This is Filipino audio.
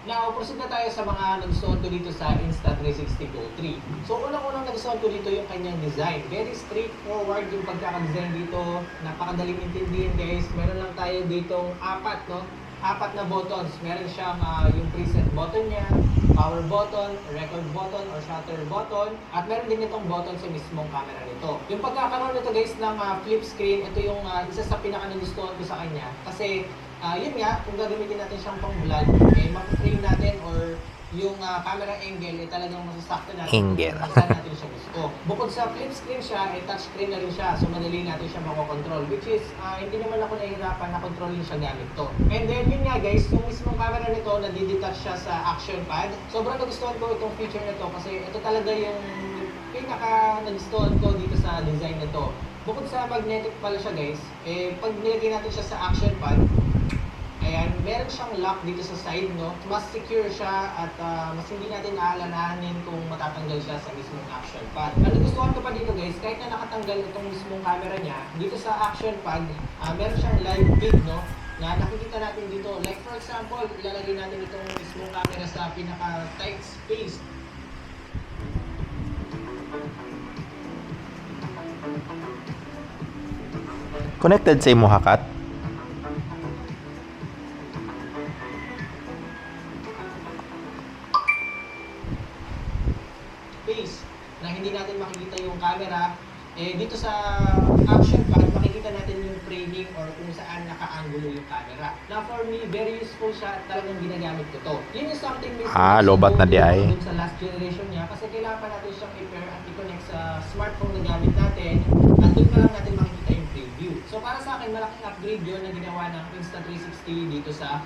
Now, proceed na tayo sa mga nagustuhan ko dito sa Insta360 Go 3. So, unang-unang nagustuhan ko dito yung kanyang design. Very straightforward yung pagkaka-design dito. Napakadaling intindihin, guys. Meron lang tayo ditong apat, no? Apat na buttons. Meron siyang yung preset button niya, power button, record button, or shutter button. At meron din itong button sa mismong camera nito. Yung pagkakaroon nito, guys, ng flip screen, ito yung isa sa pinaka-nagustuhan ko sa kanya. Kasi yun nga, kung gagamitin natin siyang pang vlog, eh, mag-frame natin or yung camera angle, eh, talagang masasakto natin kung saan natin siya gusto. Bukod sa flip screen siya, eh, touch screen na rin siya, so madali natin siya makokontrol, which is, hindi naman ako nahihirapan na kontrolin siya gamit to. And then, yun nga guys, yung mismong camera nito, nadidetach siya sa action pad. Sobrang nagustuhan ko itong feature nito kasi ito talaga yung pinaka-nagustuhan ko dito sa design nito. Bukod sa magnetic pala siya guys, eh, pag nilagay natin siya sa action pad, ayan, meron siyang lock dito sa side, no? Mas secure siya at mas hindi natin aalalahanin kung matatanggal siya sa mismong action pad. Ang nagustuhan ko pa dito guys, kahit na nakatanggal itong mismong camera niya, dito sa action pad, meron siyang live feed, no? Na nakikita natin dito. Like for example, ilalagay natin itong mismong camera sa pinaka-tight space. Connected sa imo hakat? Space na hindi natin makikita yung camera, eh dito sa action pad makikita natin yung framing or kung saan naka-angulo yung camera. Now for me, very useful siya at talagang ginagamit ko to. Yun is something lobat na di ay. sa last generation niya kasi kailangan pa natin siyang i-pair at i-connect sa smartphone na gamit natin at doon pa lang natin makikita yung preview. So para sa akin, malaking upgrade yun na ginawa ng Insta360 dito sa